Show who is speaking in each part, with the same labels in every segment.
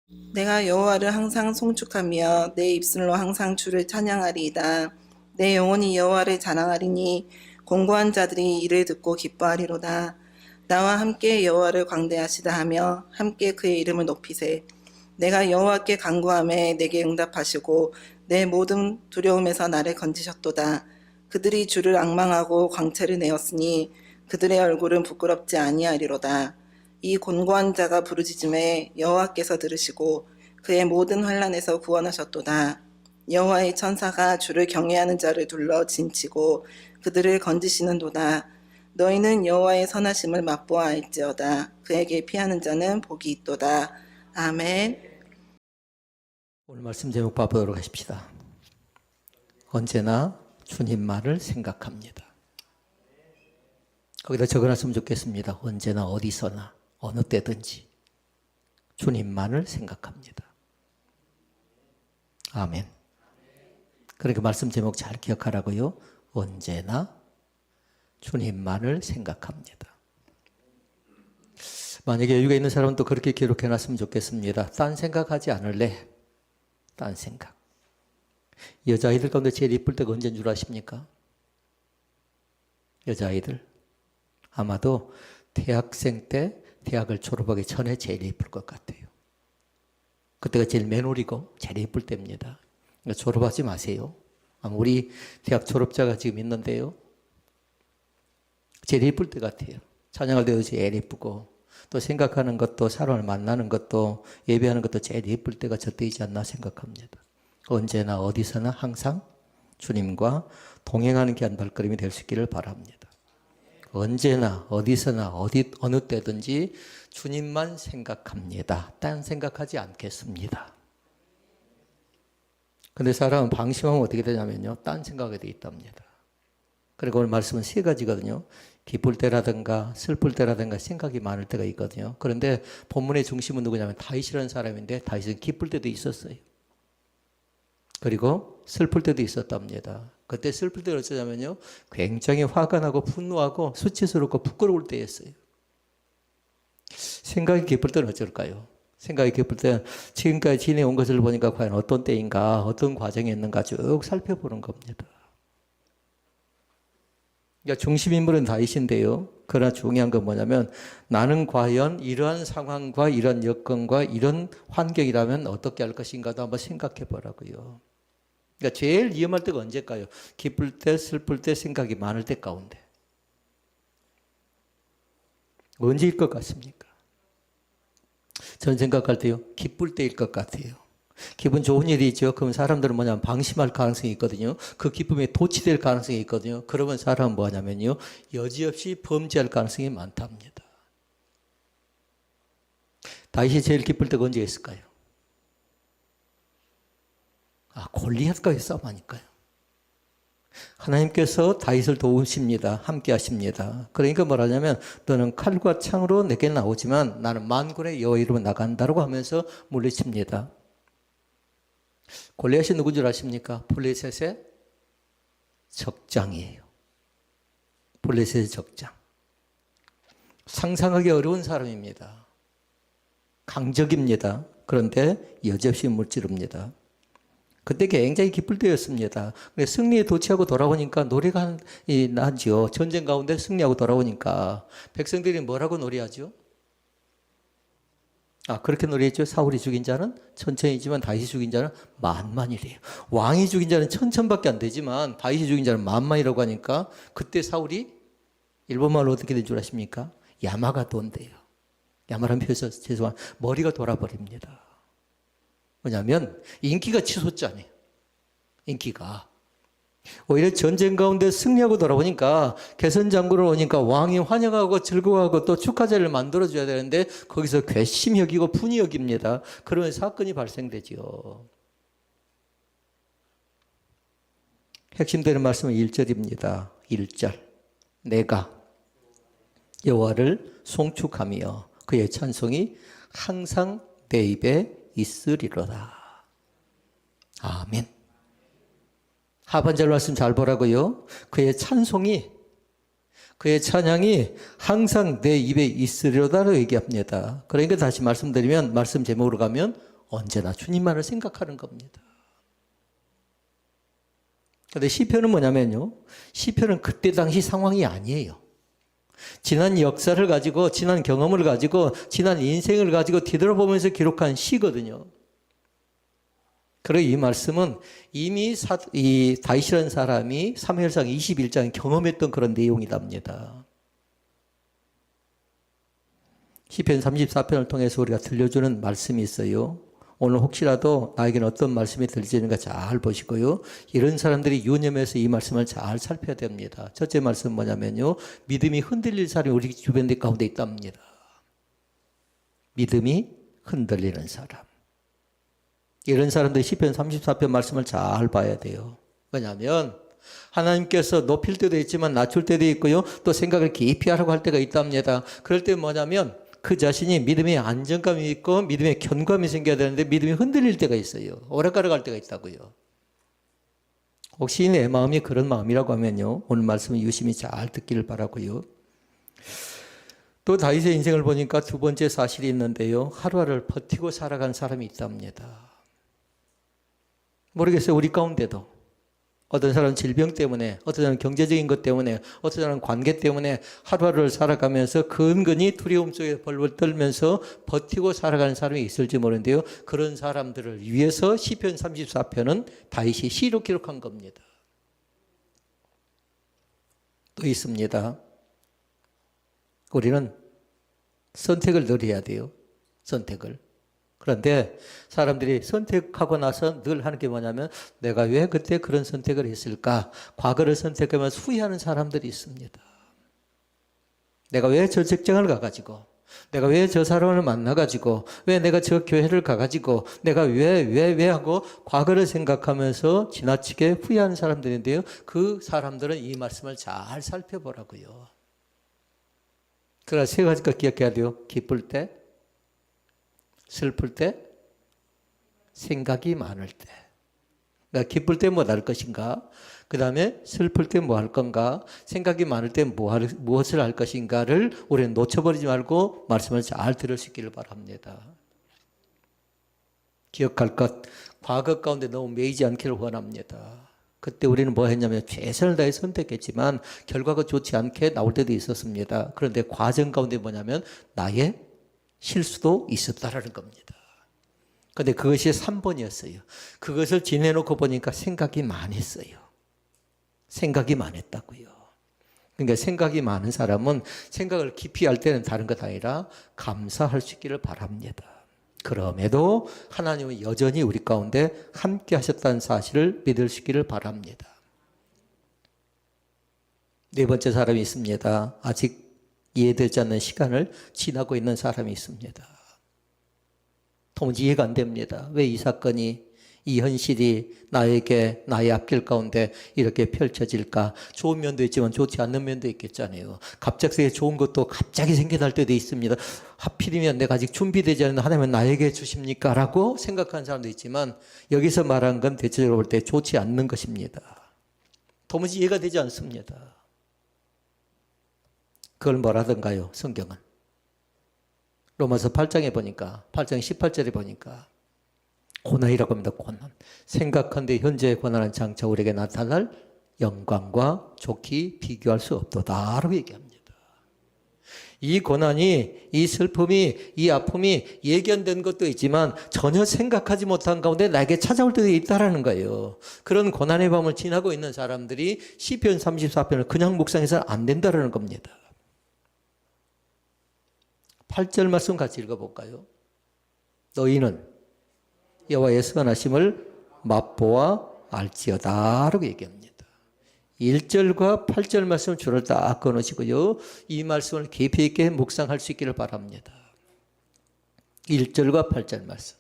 Speaker 1: 내가 여호와를 항상 송축하며 내 입술로 항상 주를 찬양하리이다. 내 영혼이 여호와를 자랑하리니 공고한 자들이 이를 듣고 기뻐하리로다. 나와 함께 여호와를 광대하시다 하며 함께 그의 이름을 높이세. 내가 여호와께 간구하매 내게 응답하시고 내 모든 두려움에서 나를 건지셨도다. 그들이 주를 앙망하고 광채를 내었으니 그들의 얼굴은 부끄럽지 아니하리로다. 이 곤고한 자가 부르짖음에 여호와께서 들으시고 그의 모든 환난에서 구원하셨도다. 여호와의 천사가 주를 경외하는 자를 둘러 진치고 그들을 건지시는도다. 너희는 여호와의 선하심을 맛보아 알지어다. 그에게 피하는 자는 복이 있도다. 아멘.
Speaker 2: 오늘 말씀 제목 봐보도록 하십시다. 언제나 주님만을 생각합니다. 거기다 적어놨으면 좋겠습니다. 언제나 어디서나 어느 때든지 주님만을 생각합니다. 아멘. 그러니까 말씀 제목 잘 기억하라고요. 언제나 주님만을 생각합니다. 만약에 여유가 있는 사람은 또 그렇게 기록해놨으면 좋겠습니다. 딴 생각하지 않을래. 딴 생각. 여자아이들 가운데 제일 이쁠 때가 언제인 줄 아십니까? 여자아이들. 아마도 대학생 때 대학을 졸업하기 전에 제일 이쁠 것 같아요. 그때가 제일 맨홀이고 제일 이쁠 때입니다. 그러니까 졸업하지 마세요. 우리 대학 졸업자가 지금 있는데요. 제일 이쁠 때 같아요. 찬양할 때도 제일 이쁘고 또 생각하는 것도 사람을 만나는 것도 예배하는 것도 제일 예쁠 때가 저때이지 않나 생각합니다. 언제나 어디서나 항상 주님과 동행하는 귀한 발걸음이 될 수 있기를 바랍니다. 언제나 어디서나 어느 때든지 주님만 생각합니다. 딴 생각하지 않겠습니다. 근데 사람은 방심하면 어떻게 되냐면요. 딴 생각이 돼 있답니다. 그리고 오늘 말씀은 세 가지거든요. 기쁠 때라든가 슬플 때라든가 생각이 많을 때가 있거든요. 그런데 본문의 중심은 누구냐면 다윗이라는 사람인데 다윗은 기쁠 때도 있었어요. 그리고 슬플 때도 있었답니다. 그때 슬플 때는 어쩌냐면요. 굉장히 화가 나고 분노하고 수치스럽고 부끄러울 때였어요. 생각이 기쁠 때는 어쩔까요? 생각이 기쁠 때는 지금까지 지내온 것을 보니까 과연 어떤 때인가 어떤 과정이었는가 쭉 살펴보는 겁니다. 그러니까 중심인물은 다윗인데요. 그러나 중요한 건 뭐냐면 나는 과연 이러한 상황과 이런 여건과 이런 환경이라면 어떻게 할 것인가도 한번 생각해 보라고요. 그러니까 제일 위험할 때가 언제일까요? 기쁠 때, 슬플 때, 생각이 많을 때 가운데. 언제일 것 같습니까? 저는 생각할 때요. 기쁠 때일 것 같아요. 기분 좋은 일이 있죠. 그럼 사람들은 뭐냐면 방심할 가능성이 있거든요. 그 기쁨에 도취될 가능성이 있거든요. 그러면 사람은 뭐 하냐면요. 여지없이 범죄할 가능성이 많답니다. 다윗이 제일 기쁠 때가 언제 있을까요? 골리앗과의 싸움하니까요. 하나님께서 다윗을 도우십니다. 함께 하십니다. 그러니까 뭐라냐면 너는 칼과 창으로 내게 나오지만 나는 만군의 여호와 이름으로 나간다라고 하면서 물리칩니다. 골리앗이 누군 줄 아십니까? 블레셋의 적장이에요. 블레셋의 적장. 상상하기 어려운 사람입니다. 강적입니다. 그런데 여지없이 물찌릅니다. 그때 굉장히 기쁠 때였습니다. 승리에 도취하고 돌아오니까 노래가 나죠. 전쟁 가운데 승리하고 돌아오니까 백성들이 뭐라고 노래하죠? 그렇게 노래했죠. 사울이 죽인 자는 천천이지만 다윗이 죽인 자는 만만이래요. 왕이 죽인 자는 천천밖에 안 되지만 다윗이 죽인 자는 만만이라고 하니까 그때 사울이 일본말로 어떻게 된 줄 아십니까? 야마가 돈대요. 야마란 표에서 죄송한 머리가 돌아버립니다. 왜냐하면 인기가 치솟잖아요. 인기가. 오히려 전쟁 가운데 승리하고 돌아오니까 개선 장군을 오니까 왕이 환영하고 즐거워하고 또 축하제를 만들어줘야 되는데 거기서 괘씸히 여기고 분이 여깁니다. 그러면 사건이 발생되죠. 핵심되는 말씀은 1절입니다. 1절. 내가 여호와를 송축하며 그의 찬송이 항상 내 입에 있으리로다. 아멘. 하반절 말씀 잘 보라고요. 그의 찬송이, 그의 찬양이 항상 내 입에 있으리로다라고 얘기합니다. 그러니까 다시 말씀드리면 말씀 제목으로 가면 언제나 주님만을 생각하는 겁니다. 근데 시편은 뭐냐면요. 시편은 그때 당시 상황이 아니에요. 지난 역사를 가지고, 지난 경험을 가지고, 지난 인생을 가지고 뒤돌아보면서 기록한 시거든요. 그리고 이 말씀은 이미 이 다윗이라는 사람이 사무엘상 21장에 경험했던 그런 내용이랍니다. 시편 34편을 통해서 우리가 들려주는 말씀이 있어요. 오늘 혹시라도 나에게는 어떤 말씀이 들리는가 잘 보시고요. 이런 사람들이 유념해서 이 말씀을 잘 살펴야 됩니다. 첫째 말씀은 뭐냐면요. 믿음이 흔들릴 사람이 우리 주변 가운데 있답니다. 믿음이 흔들리는 사람. 이런 사람들이 시편 34편 말씀을 잘 봐야 돼요. 왜냐하면 하나님께서 높일 때도 있지만 낮출 때도 있고요. 또 생각을 깊이 하라고 할 때가 있답니다. 그럴 때 뭐냐면 그 자신이 믿음의 안정감이 있고 믿음의 견고함이 생겨야 되는데 믿음이 흔들릴 때가 있어요. 오락가락 할 때가 있다고요. 혹시 내 마음이 그런 마음이라고 하면요. 오늘 말씀을 유심히 잘 듣기를 바라고요. 또 다윗의 인생을 보니까 두 번째 사실이 있는데요. 하루하루를 버티고 살아간 사람이 있답니다. 모르겠어요. 우리 가운데도 어떤 사람은 질병 때문에, 어떤 사람은 경제적인 것 때문에, 어떤 사람은 관계 때문에 하루하루를 살아가면서 근근히 두려움 속에 벌벌 떨면서 버티고 살아가는 사람이 있을지 모르는데요. 그런 사람들을 위해서 시편 34편은 다윗이 시로 기록한 겁니다. 또 있습니다. 우리는 선택을 늘 해야 돼요. 선택을. 그런데 사람들이 선택하고 나서 늘 하는 게 뭐냐면 내가 왜 그때 그런 선택을 했을까? 과거를 선택하면서 후회하는 사람들이 있습니다. 내가 왜 저 직장을 가가지고, 내가 왜 저 사람을 만나가지고, 왜 내가 저 교회를 가가지고, 내가 왜 하고 과거를 생각하면서 지나치게 후회하는 사람들인데요. 그 사람들은 이 말씀을 잘 살펴보라고요. 그러나 세 가지가 기억해야 돼요. 기쁠 때, 슬플 때, 생각이 많을 때. 그러니까 기쁠 때 뭐 할 것인가? 그 다음에 슬플 때 뭐 할 건가? 생각이 많을 때 무엇을 할 것인가를 우리는 놓쳐버리지 말고 말씀을 잘 들을 수 있기를 바랍니다. 기억할 것, 과거 가운데 너무 매이지 않기를 원합니다. 그때 우리는 뭐 했냐면 최선을 다해 선택했지만 결과가 좋지 않게 나올 때도 있었습니다. 그런데 과정 가운데 뭐냐면 나의 실수도 있었다라는 겁니다. 그런데 그것이 3번이었어요. 그것을 지내놓고 보니까 생각이 많았어요. 생각이 많았다고요. 그러니까 생각이 많은 사람은 생각을 깊이 할 때는 다른 것 아니라 감사할 수 있기를 바랍니다. 그럼에도 하나님은 여전히 우리 가운데 함께 하셨다는 사실을 믿을 수 있기를 바랍니다. 네 번째 사람이 있습니다. 아직 이해되지 않는 시간을 지나고 있는 사람이 있습니다. 도무지 이해가 안 됩니다. 왜 이 사건이, 이 현실이 나에게, 나의 앞길 가운데 이렇게 펼쳐질까? 좋은 면도 있지만 좋지 않는 면도 있겠잖아요. 갑작스레 좋은 것도 갑자기 생겨날 때도 있습니다. 하필이면 내가 아직 준비되지 않은 하나님은 나에게 주십니까? 라고 생각하는 사람도 있지만 여기서 말한 건 대체적으로 볼 때 좋지 않는 것입니다. 도무지 이해가 되지 않습니다. 그걸 뭐라던가요? 성경은. 로마서 8장에 보니까 8장 18절에 보니까 고난이라고 합니다. 고난. 생각한데 현재의 고난은 장차 우리에게 나타날 영광과 좋게 비교할 수 없도다 라고 얘기합니다. 이 고난이, 이 슬픔이, 이 아픔이 예견된 것도 있지만 전혀 생각하지 못한 가운데 나에게 찾아올 때도 있다라는 거예요. 그런 고난의 밤을 지나고 있는 사람들이 시편 34편을 그냥 묵상해서는 안 된다라는 겁니다. 8절 말씀 같이 읽어볼까요? 너희는 여호와의 선하심을 맛보아 알지어다 라고 얘기합니다. 1절과 8절 말씀을 줄을 딱 끊으시고요. 이 말씀을 깊이 있게 묵상할 수 있기를 바랍니다. 1절과 8절 말씀.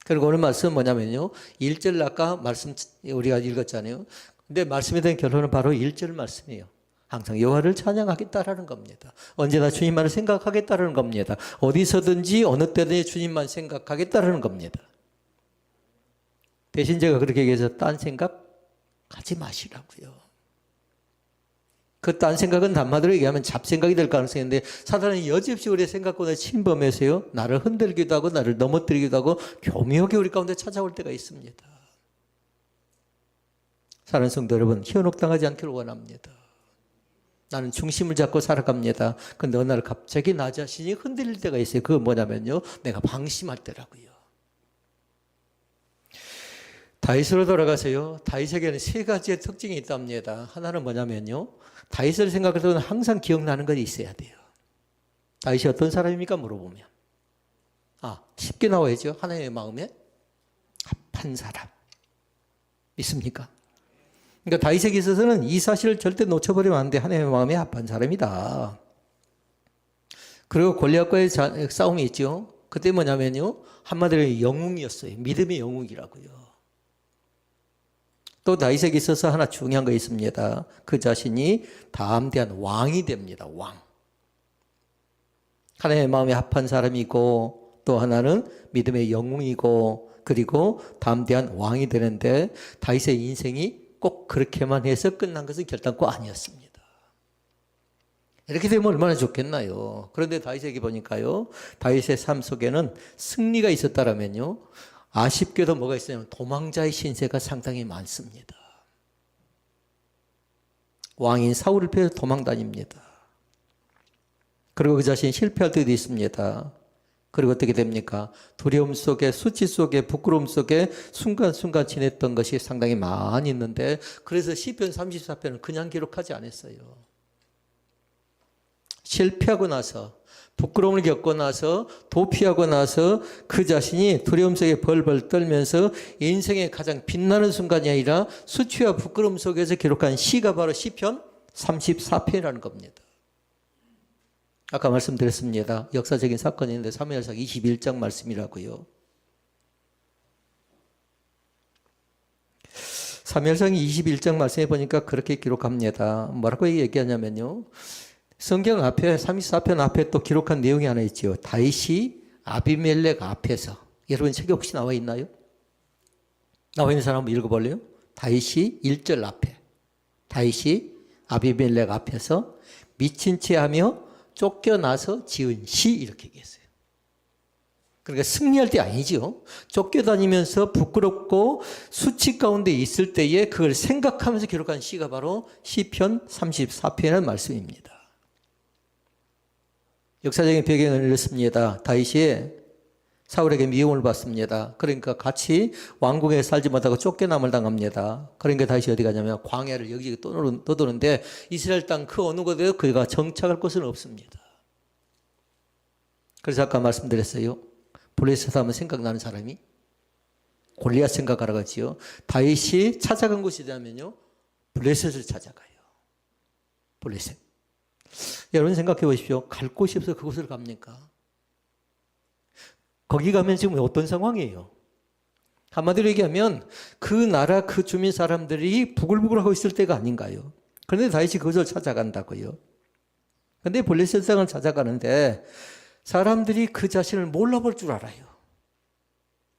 Speaker 2: 그리고 오늘 말씀은 뭐냐면요. 1절 아까 말씀 우리가 읽었잖아요. 근데 말씀에 대한 결론은 바로 1절 말씀이에요. 항상 여호와를 찬양하겠다라는 겁니다. 언제나 주님만을 생각하겠다라는 겁니다. 어디서든지 어느 때든지 주님만 생각하겠다라는 겁니다. 대신 제가 그렇게 얘기해서 딴 생각 하지 마시라고요. 그 딴 생각은 한마디로 얘기하면 잡생각이 될 가능성이 있는데 사단은 여지없이 우리의 생각보다 침범해서요. 나를 흔들기도 하고 나를 넘어뜨리기도 하고 교묘하게 우리 가운데 찾아올 때가 있습니다. 사랑하는 성도 여러분, 현혹당하지 않기를 원합니다. 나는 중심을 잡고 살아갑니다. 근데 어느 날 갑자기 나 자신이 흔들릴 때가 있어요. 그건 뭐냐면요. 내가 방심할 때라고요. 다윗으로 돌아가세요. 다윗에게는 세 가지의 특징이 있답니다. 하나는 뭐냐면요. 다윗을 생각할 때는 항상 기억나는 것이 있어야 돼요. 다윗이 어떤 사람입니까? 물어보면. 쉽게 나와야죠. 하나님의 마음에 합한 사람. 있습니까? 그러니까 다윗에게 있어서는 이 사실을 절대 놓쳐버리면 안 돼. 하나님의 마음에 합한 사람이다. 그리고 골리앗과의 싸움이 있죠. 그때 뭐냐면요. 한마디로 영웅이었어요. 믿음의 영웅이라고요. 또 다윗에게 있어서 하나 중요한 거 있습니다. 그 자신이 담대한 왕이 됩니다. 왕. 하나님의 마음에 합한 사람이고 또 하나는 믿음의 영웅이고 그리고 담대한 왕이 되는데 다윗의 인생이 꼭 그렇게만 해서 끝난 것은 결단코 아니었습니다. 이렇게 되면 얼마나 좋겠나요? 그런데 다윗에게 보니까요. 다윗의 삶 속에는 승리가 있었다라면요. 아쉽게도 뭐가 있냐면 도망자의 신세가 상당히 많습니다. 왕인 사울을 피해서 도망다닙니다. 그리고 그 자신이 실패할 때도 있습니다. 그리고 어떻게 됩니까? 두려움 속에, 수치 속에, 부끄러움 속에 순간순간 지냈던 것이 상당히 많이 있는데 그래서 시편 34편은 그냥 기록하지 않았어요. 실패하고 나서 부끄러움을 겪고 나서 도피하고 나서 그 자신이 두려움 속에 벌벌 떨면서 인생의 가장 빛나는 순간이 아니라 수치와 부끄러움 속에서 기록한 시가 바로 시편 34편이라는 겁니다. 아까 말씀드렸습니다. 역사적인 사건인데 사무엘상 21장 말씀이라고요. 사무엘상 21장 말씀해 보니까 그렇게 기록합니다. 뭐라고 얘기하냐면요. 성경 앞에 34편 앞에 또 기록한 내용이 하나 있죠. 다윗이 아비멜렉 앞에서 여러분 책에 혹시 나와 있나요? 나와 있는 사람 한번 읽어볼래요? 다윗이 1절 앞에 다윗이 아비멜렉 앞에서 미친 채 하며 쫓겨나서 지은 시 이렇게 얘기했어요. 그러니까 승리할 때 아니죠. 쫓겨다니면서 부끄럽고 수치 가운데 있을 때에 그걸 생각하면서 기록한 시가 바로 시편 34편이라는 말씀입니다. 역사적인 배경은 이렇습니다. 다윗이 사울에게 미움을 받습니다. 그러니까 같이 왕궁에 살지 못하고 쫓겨남을 당합니다. 그러니까 다윗이 어디 가냐면 광야를 여기저기 떠도는데 이스라엘 땅 그 어느 곳에도 그가 정착할 곳은 없습니다. 그래서 아까 말씀드렸어요. 블레셋 하면 생각나는 사람이 골리앗 생각하러 가지요. 다윗이 찾아간 곳이 되면요. 블레셋을 찾아가요. 블레셋. 여러분 생각해 보십시오. 갈 곳이 없어서 그곳을 갑니까? 거기 가면 지금 어떤 상황이에요? 한마디로 얘기하면 그 나라 그 주민 사람들이 부글부글하고 있을 때가 아닌가요? 그런데 다윗이 그것을 찾아간다고요. 그런데 블레셋 땅을 찾아가는데 사람들이 그 자신을 몰라볼 줄 알아요.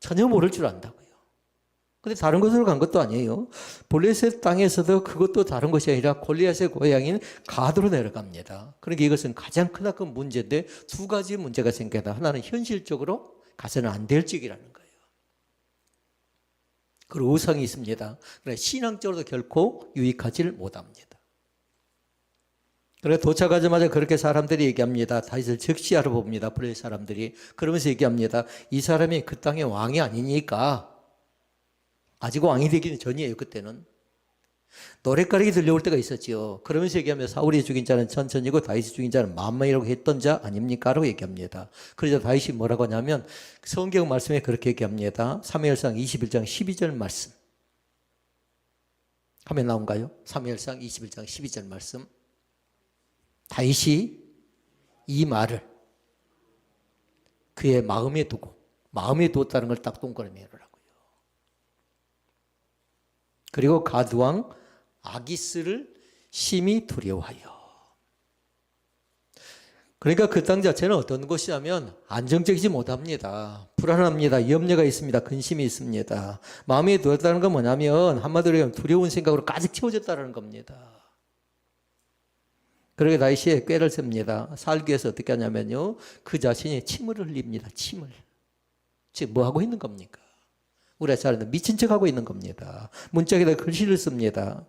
Speaker 2: 전혀 모를 줄 안다고요. 근데 다른 곳으로 간 것도 아니에요. 블레셋 땅에서도 그것도 다른 것이 아니라 골리앗의 고향인 가드로 내려갑니다. 그러니까 이것은 가장 크나큰 문제인데 두 가지 문제가 생겨나. 하나는 현실적으로 가서는 안 될 적이라는 거예요. 그리고 우상이 있습니다. 그러나 신앙적으로도 결코 유익하지를 못합니다. 그래서 도착하자마자 그렇게 사람들이 얘기합니다. 다윗을 즉시 알아봅니다. 블레셋 사람들이. 그러면서 얘기합니다. 이 사람이 그 땅의 왕이 아니니까 아직 왕이 되기는 전이에요. 그때는. 노랫가락이 들려올 때가 있었지요. 그러면서 얘기하면 사울이 죽인 자는 천천이고 다윗이 죽인 자는 만만이라고 했던 자 아닙니까? 라고 얘기합니다. 그래서 다윗이 뭐라고 하냐면 성경 말씀에 그렇게 얘기합니다. 사무엘상 21장 12절 말씀. 화면 나온가요? 사무엘상 21장 12절 말씀. 다윗이 이 말을 그의 마음에 두었다는 걸 딱 동그라미 해라고요. 그리고 가드왕 아기스를 심히 두려워하여. 그러니까 그 땅 자체는 어떤 곳이냐면 안정적이지 못합니다. 불안합니다. 염려가 있습니다. 근심이 있습니다. 마음에 두었다는 건 뭐냐면 한마디로 하면 두려운 생각으로 가득 채워졌다는 겁니다. 그러게 다윗이 꾀를 셉니다. 살기 위해서 어떻게 하냐면요, 그 자신이 침을 흘립니다. 침을. 지금 뭐 하고 있는 겁니까? 우리가 잘 아는 미친 척 하고 있는 겁니다. 문짝에다 글씨를 씁니다.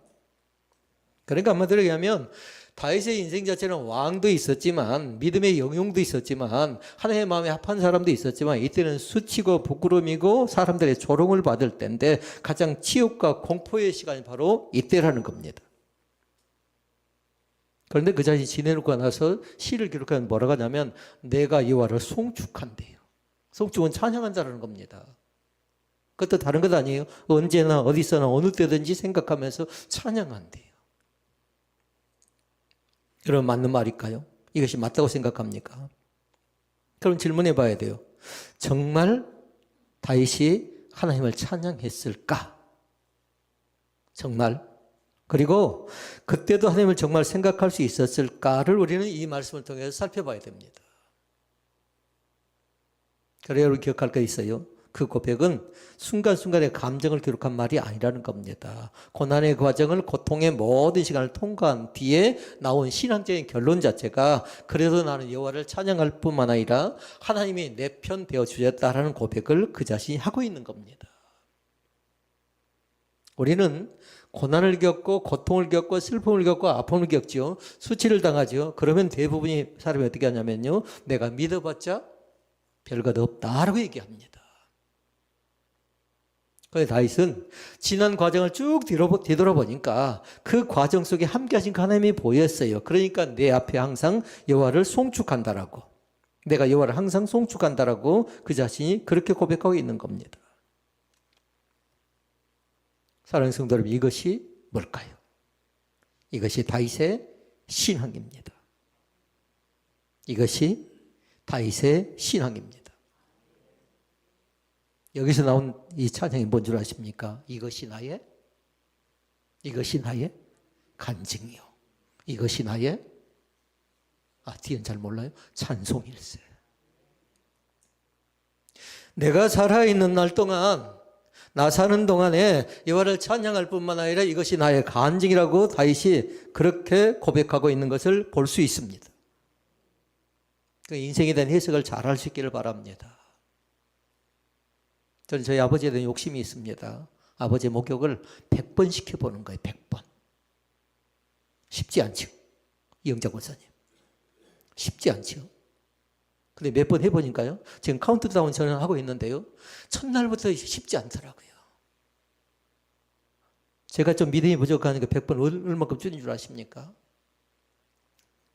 Speaker 2: 그러니까 한마디로 얘기하면 다윗의 인생 자체는 왕도 있었지만 믿음의 영용도 있었지만 하나님의 마음에 합한 사람도 있었지만 이때는 수치고 부끄러움이고 사람들의 조롱을 받을 때인데 가장 치욕과 공포의 시간이 바로 이때라는 겁니다. 그런데 그 자신이 지내놓고 나서 시를 기록하면 뭐라고 하냐면 내가 여호와를 송축한대요. 송축은 찬양한다는 겁니다. 그것도 다른 것 아니에요. 언제나 어디서나 어느 때든지 생각하면서 찬양한대요. 여러분 맞는 말일까요? 이것이 맞다고 생각합니까? 그럼 질문해 봐야 돼요. 정말 다윗이 하나님을 찬양했을까? 정말? 그리고 그때도 하나님을 정말 생각할 수 있었을까를 우리는 이 말씀을 통해서 살펴봐야 됩니다. 그래야 여러분 기억할 거 있어요. 그 고백은 순간순간의 감정을 기록한 말이 아니라는 겁니다. 고난의 과정을 고통의 모든 시간을 통과한 뒤에 나온 신앙적인 결론 자체가 그래도 나는 여호와를 찬양할 뿐만 아니라 하나님이 내 편 되어 주셨다라는 고백을 그 자신이 하고 있는 겁니다. 우리는 고난을 겪고 고통을 겪고 슬픔을 겪고 아픔을 겪죠. 수치를 당하죠. 그러면 대부분의 사람이 어떻게 하냐면요, 내가 믿어봤자 별것 없다라고 얘기합니다. 그런데 다윗은 지난 과정을 쭉 뒤돌아보니까 그 과정 속에 함께 하신 하나님이 보였어요. 그러니까 내 앞에 항상 여호와를 송축한다라고, 내가 여호와를 항상 송축한다라고 그 자신이 그렇게 고백하고 있는 겁니다. 사랑하는 성도 여러분, 이것이 뭘까요? 이것이 다윗의 신앙입니다. 이것이 다윗의 신앙입니다. 여기서 나온 이 찬양이 뭔 줄 아십니까? 이것이 나의 간증이요. 이것이 나의, 뒤엔 잘 몰라요. 찬송일세. 내가 살아있는 날 동안, 나 사는 동안에 여호와를 찬양할 뿐만 아니라 이것이 나의 간증이라고 다윗이 그렇게 고백하고 있는 것을 볼 수 있습니다. 그 인생에 대한 해석을 잘 할 수 있기를 바랍니다. 저는 저희 아버지에 대한 욕심이 있습니다. 아버지의 목욕을 100번 시켜보는 거예요. 100번. 쉽지 않죠. 이영자 권사님. 쉽지 않죠. 근데 몇 번 해보니까요. 지금 카운트다운 저는 하고 있는데요. 첫날부터 쉽지 않더라고요. 제가 좀 믿음이 부족하니까 100번 얼마큼 줄인 줄 아십니까?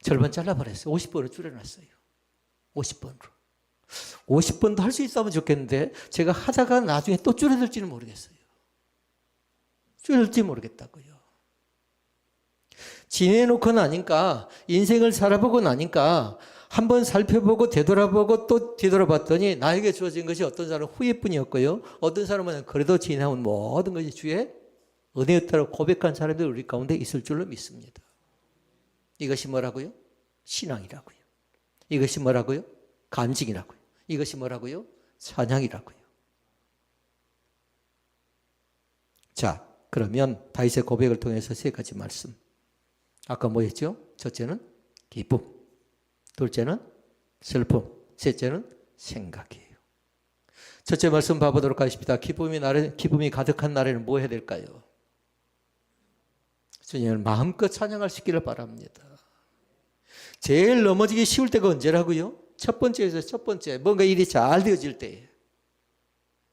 Speaker 2: 절반 잘라버렸어요. 50번을 줄여놨어요. 50번으로. 50번도 할 수 있다면 좋겠는데 제가 하다가 나중에 또 줄여들지는 모르겠어요. 줄여들지 모르겠다고요. 지내놓고 나니까, 인생을 살아보고 나니까 한번 살펴보고 되돌아보고 또 뒤돌아봤더니 나에게 주어진 것이 어떤 사람은 후회뿐이었고요. 어떤 사람은 그래도 지나온 모든 것이 주의 은혜였다고 고백한 사람들이 우리 가운데 있을 줄로 믿습니다. 이것이 뭐라고요? 신앙이라고요. 이것이 뭐라고요? 간증이라고요. 이것이 뭐라고요? 찬양이라고요. 자, 그러면 다윗의 고백을 통해서 세 가지 말씀. 아까 뭐였죠? 첫째는 기쁨, 둘째는 슬픔, 셋째는 생각이에요. 첫째 말씀 봐보도록 하겠습니다. 기쁨이 가득한 날에는 뭐 해야 될까요? 주님을 마음껏 찬양할 수 있기를 바랍니다. 제일 넘어지기 쉬울 때가 언제라고요? 첫 번째에서 첫 번째, 뭔가 일이 잘 되어질 때예요.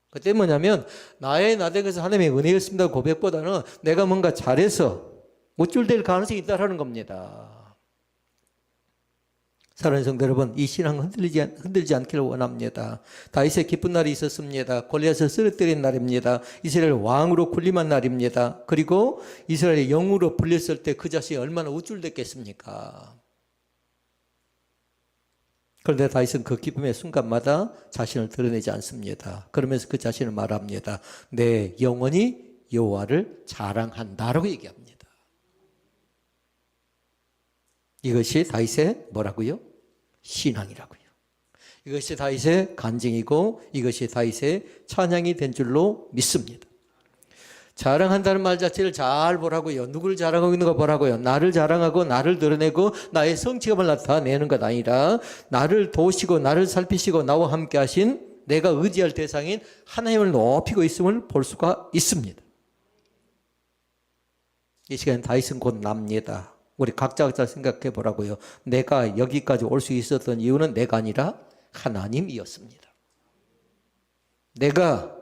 Speaker 2: 그때 뭐냐면 나의 나대에서 하나님의 은혜였습니다 고백보다는 내가 뭔가 잘해서 우쭐댈 가능성이 있다는 겁니다. 사랑하는 성도 여러분, 이 신앙 흔들지 않기를 원합니다. 다윗의 기쁜 날이 있었습니다. 골리앗을 쓰러뜨린 날입니다. 이스라엘 왕으로 군림한 날입니다. 그리고 이스라엘의 영으로 불렸을 때 그 자신이 얼마나 우쭐댔겠습니까? 그런데 다윗은 그 기쁨의 순간마다 자신을 드러내지 않습니다. 그러면서 그 자신을 말합니다. 내 영혼이 여호와를 자랑한다라고 얘기합니다. 이것이 다윗의 뭐라고요? 신앙이라고요. 이것이 다윗의 간증이고 이것이 다윗의 찬양이 된 줄로 믿습니다. 자랑한다는 말 자체를 잘 보라고요. 누구를 자랑하고 있는 거 보라고요. 나를 자랑하고 나를 드러내고 나의 성취감을 나타내는 것 아니라 나를 도우시고 나를 살피시고 나와 함께 하신 내가 의지할 대상인 하나님을 높이고 있음을 볼 수가 있습니다. 이 시간에 다윗은 곧 납니다. 우리 각자 생각해 보라고요. 내가 여기까지 올 수 있었던 이유는 내가 아니라 하나님이었습니다. 내가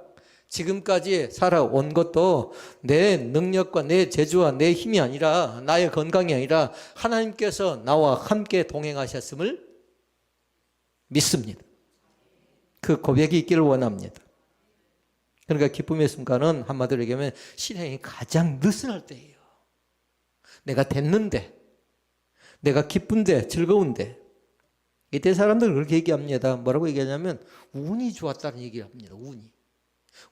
Speaker 2: 지금까지 살아온 것도 내 능력과 내 재주와 내 힘이 아니라 나의 건강이 아니라 하나님께서 나와 함께 동행하셨음을 믿습니다. 그 고백이 있기를 원합니다. 그러니까 기쁨의 순간은 한마디로 얘기하면 신앙이 가장 느슨할 때예요. 내가 됐는데, 내가 기쁜데, 즐거운데. 이때 사람들은 그렇게 얘기합니다. 뭐라고 얘기하냐면 운이 좋았다는 얘기를 합니다.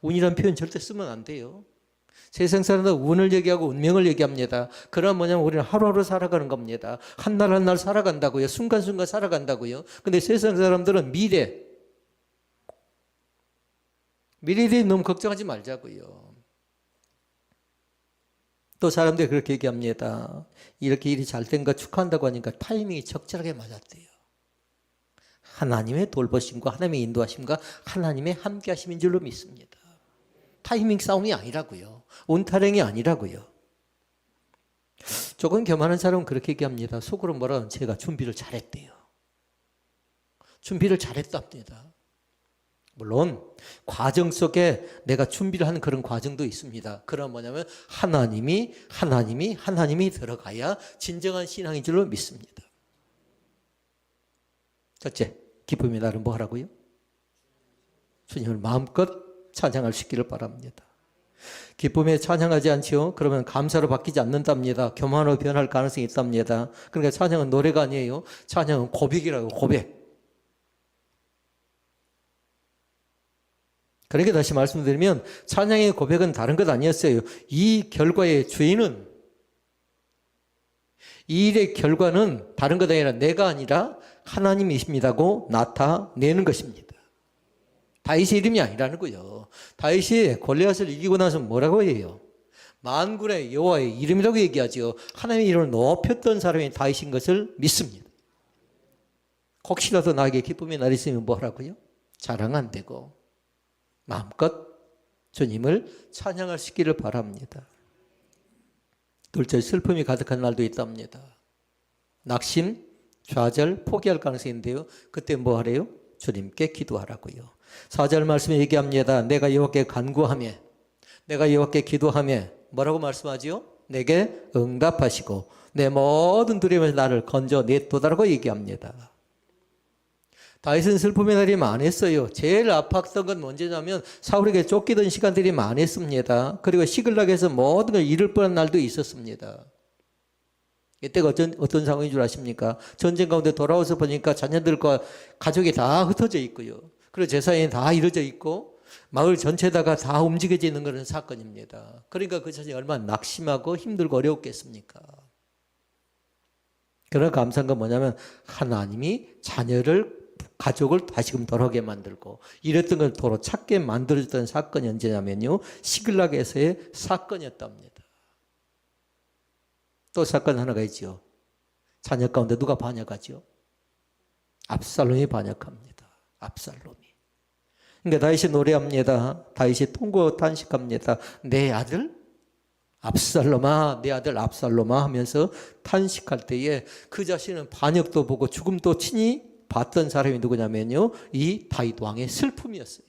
Speaker 2: 운이라는 표현 절대 쓰면 안 돼요. 세상 사람들 운을 얘기하고 운명을 얘기합니다. 그러나 뭐냐면 우리는 하루하루 살아가는 겁니다. 한 날 한 날 살아간다고요. 순간순간 살아간다고요. 근데 세상 사람들은 미래에 대해 너무 걱정하지 말자고요. 또 사람들이 그렇게 얘기합니다. 이렇게 일이 잘 된 거 축하한다고 하니까 타이밍이 적절하게 맞았대요. 하나님의 돌보심과 하나님의 인도하심과 하나님의 함께 하심인 줄로 믿습니다. 타이밍 싸움이 아니라고요. 운타령이 아니라고요. 조금 교만한 사람은 그렇게 얘기합니다. 속으로 뭐라 제가 준비를 잘했대요. 준비를 잘했답니다. 물론 과정 속에 내가 준비를 하는 그런 과정도 있습니다. 그럼 뭐냐면 하나님이 들어가야 진정한 신앙인 줄로 믿습니다. 첫째, 기쁨의 날은 뭐 하라고요? 주님을 마음껏 찬양할 수 있기를 바랍니다. 기쁨에 찬양하지 않지요? 그러면 감사로 바뀌지 않는답니다. 교만으로 변할 가능성이 있답니다. 그러니까 찬양은 노래가 아니에요. 찬양은 고백이라고, 고백. 그러니까 다시 말씀드리면 찬양의 고백은 다른 것 아니었어요. 이 결과의 주인은, 이 일의 결과는 다른 것 아니라 내가 아니라 하나님이십니다고 나타내는 것입니다. 다윗의 이름이 아니라는 거예요. 다윗이 골리앗을 이기고 나서 뭐라고 해요? 만군의 여호와의 이름이라고 얘기하죠. 하나님의 이름을 높였던 사람이 다윗인 것을 믿습니다. 혹시라도 나에게 기쁨의 날이 있으면 뭐 하라고요? 자랑 안 되고 마음껏 주님을 찬양할 수 있기를 바랍니다. 둘째, 슬픔이 가득한 날도 있답니다. 낙심, 좌절, 포기할 가능성이 있는데요. 그때 뭐 하래요? 주님께 기도하라고요. 4절 말씀에 얘기합니다. 내가 여호와께 간구하며, 내가 여호와께 기도하며 뭐라고 말씀하지요? 내게 응답하시고 내 모든 두려움에서 나를 건져냈도다라고 얘기합니다. 다윗은 슬픔의 날이 많았어요. 제일 아팠던 건 언제냐면 사울에게 쫓기던 시간들이 많았습니다. 그리고 시글락에서 모든 걸 잃을 뻔한 날도 있었습니다. 이때가 어떤 상황인 줄 아십니까? 전쟁 가운데 돌아와서 보니까 자녀들과 가족이 다 흩어져 있고요. 그리고 재산이 다 이루어져 있고 마을 전체다가 다 움직여지는 그런 사건입니다. 그러니까 그 자신이 얼마나 낙심하고 힘들고 어려웠겠습니까? 그러나 감사한 건 뭐냐면 하나님이 자녀를, 가족을 다시금 돌아오게 만들고 이랬던 걸 도로 찾게 만들어줬던 사건이 언제냐면요, 시글락에서의 사건이었답니다. 또 사건 하나가 있죠. 자녀 가운데 누가 반역하죠? 압살롬이 반역합니다. 압살롬이. 그러니까 다윗이 노래합니다. 다윗이 통고 탄식합니다. 내 아들 압살롬아, 내 아들 압살롬아 하면서 탄식할 때에 그 자신은 반역도 보고 죽음도 친히 봤던 사람이 누구냐면요, 이 다윗 왕의 슬픔이었어요.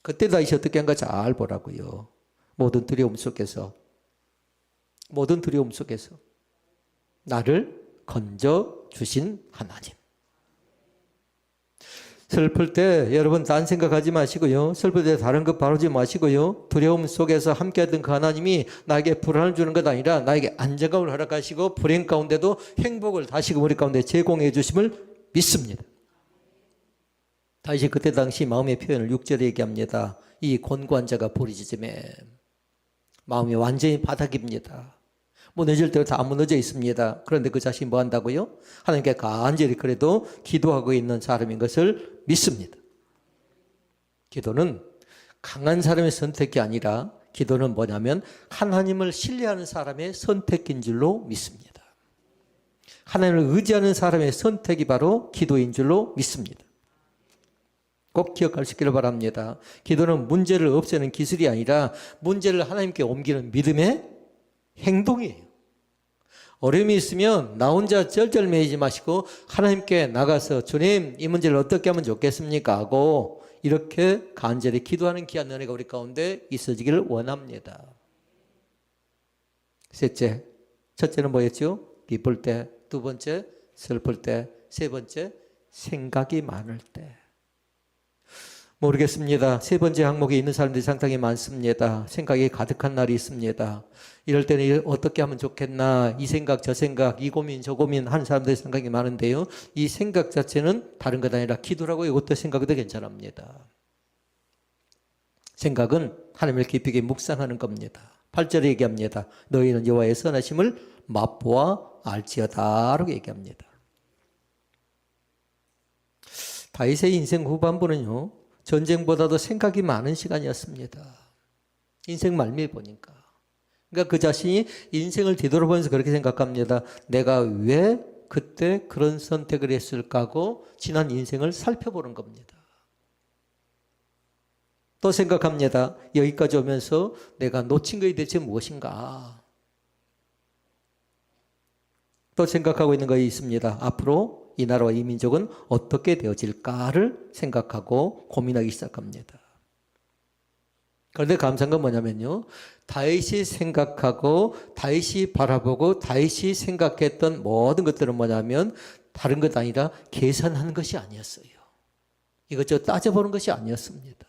Speaker 2: 그때 다윗이 어떻게 한가 잘 보라고요. 모든 두려움 속에서 나를 건져주신 하나님. 슬플 때 여러분 딴 생각하지 마시고요. 슬플 때 다른 것 바라지 마시고요. 두려움 속에서 함께하던 그 하나님이 나에게 불안을 주는 것 아니라 나에게 안정감을 허락하시고 불행 가운데도 행복을 다시금 우리 가운데 제공해 주심을 믿습니다. 다시 그때 당시 마음의 표현을 6절에 얘기합니다. 이 곤고한 자가 부르짖음에, 마음이 완전히 바닥입니다. 무너질 대로 다 무너져 있습니다. 그런데 그 자신이 뭐 한다고요? 하나님께 간절히 그래도 기도하고 있는 사람인 것을 믿습니다. 기도는 강한 사람의 선택이 아니라 기도는 뭐냐면 하나님을 신뢰하는 사람의 선택인 줄로 믿습니다. 하나님을 의지하는 사람의 선택이 바로 기도인 줄로 믿습니다. 꼭 기억할 수 있기를 바랍니다. 기도는 문제를 없애는 기술이 아니라 문제를 하나님께 옮기는 믿음의 행동이에요. 어려움이 있으면 나 혼자 쩔쩔매이지 마시고 하나님께 나가서 주님 이 문제를 어떻게 하면 좋겠습니까 하고 이렇게 간절히 기도하는 귀한 은혜가 우리 가운데 있어지기를 원합니다. 셋째, 첫째는 뭐였죠? 기쁠 때, 두 번째 슬플 때, 세 번째 생각이 많을 때. 모르겠습니다. 세 번째 항목에 있는 사람들이 상당히 많습니다. 생각이 가득한 날이 있습니다. 이럴 때는 어떻게 하면 좋겠나, 이 생각 저 생각, 이 고민 저 고민 하는 사람들의 생각이 많은데요, 이 생각 자체는 다른 것 아니라 기도라고 이것도 생각도 괜찮습니다. 생각은 하나님을 깊이 있게 묵상하는 겁니다. 8절에 얘기합니다. 너희는 여호와의 선하심을 맛보아 알지어다 라고 얘기합니다. 다윗의 인생 후반부는요, 전쟁보다도 생각이 많은 시간이었습니다. 인생 말미에 보니까. 그러니까 그 자신이 인생을 뒤돌아보면서 그렇게 생각합니다. 내가 왜 그때 그런 선택을 했을까 하고 지난 인생을 살펴보는 겁니다. 또 생각합니다. 여기까지 오면서 내가 놓친 것이 대체 무엇인가. 또 생각하고 있는 것이 있습니다. 앞으로 이 나라와 이 민족은 어떻게 되어질까를 생각하고 고민하기 시작합니다. 그런데 감사한 건 뭐냐면요, 다윗이 생각하고 다윗이 바라보고 다윗이 생각했던 모든 것들은 뭐냐면 다른 것 아니라 계산하는 것이 아니었어요. 이것저것 따져보는 것이 아니었습니다.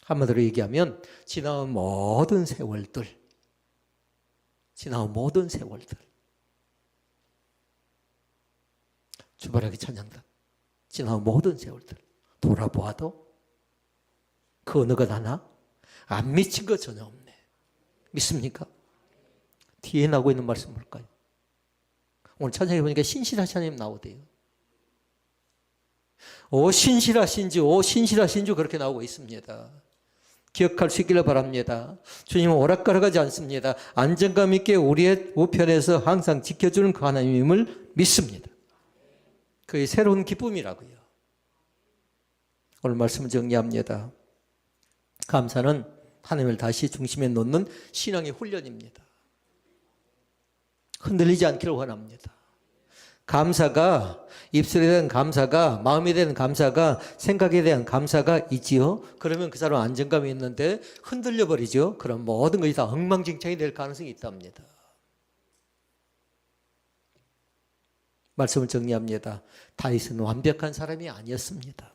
Speaker 2: 한마디로 얘기하면 지나온 모든 세월들, 주바라기 찬양단, 지나온 모든 세월들 돌아보아도 그 어느 것 하나 안 미친 것 전혀 없네. 믿습니까? 뒤에 나오고 있는 말씀 뭘까요? 오늘 찬양해 보니까 신실하신 하나님 나오대요. 오 신실하신지, 오 신실하신지 그렇게 나오고 있습니다. 기억할 수 있기를 바랍니다. 주님은 오락가락하지 않습니다. 안정감 있게 우리의 우편에서 항상 지켜주는 그 하나님임을 믿습니다. 그의 새로운 기쁨이라고요. 오늘 말씀을 정리합니다. 감사는 하나님을 다시 중심에 놓는 신앙의 훈련입니다. 흔들리지 않기를 원합니다. 감사가, 입술에 대한 감사가, 마음에 대한 감사가, 생각에 대한 감사가 있지요. 그러면 그 사람은 안정감이 있는데 흔들려 버리죠. 그럼 모든 것이 다 엉망진창이 될 가능성이 있답니다. 말씀을 정리합니다. 다윗은 완벽한 사람이 아니었습니다.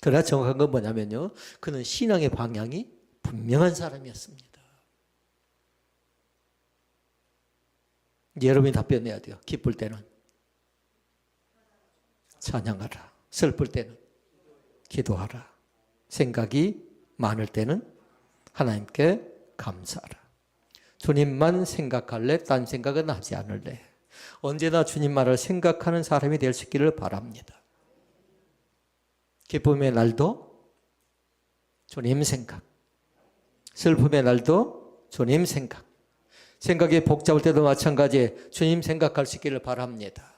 Speaker 2: 그러나 정확한 건 뭐냐면요, 그는 신앙의 방향이 분명한 사람이었습니다. 여러분이 답변해야 돼요. 기쁠 때는 찬양하라, 슬플 때는 기도하라, 생각이 많을 때는 하나님께 감사하라. 주님만 생각할래? 딴 생각은 하지 않을래? 언제나 주님만을 생각하는 사람이 될 수 있기를 바랍니다. 기쁨의 날도 주님 생각, 슬픔의 날도 주님 생각, 생각이 복잡할 때도 마찬가지에 주님 생각할 수 있기를 바랍니다.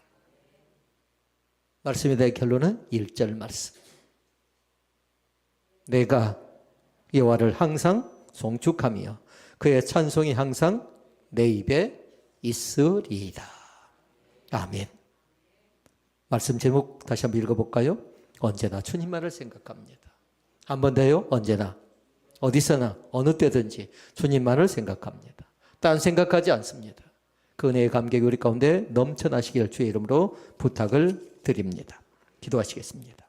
Speaker 2: 말씀에 대한 결론은 1절 말씀. 내가 여호와를 항상 송축하며 그의 찬송이 항상 내 입에 있으리이다. 아멘. 말씀 제목 다시 한번 읽어볼까요? 언제나 주님만을 생각합니다. 한 번 더요. 언제나 어디서나 어느 때든지 주님만을 생각합니다. 딴 생각하지 않습니다. 그 은혜의 감격이 우리 가운데 넘쳐나시길 주의 이름으로 부탁을 드립니다. 기도하시겠습니다.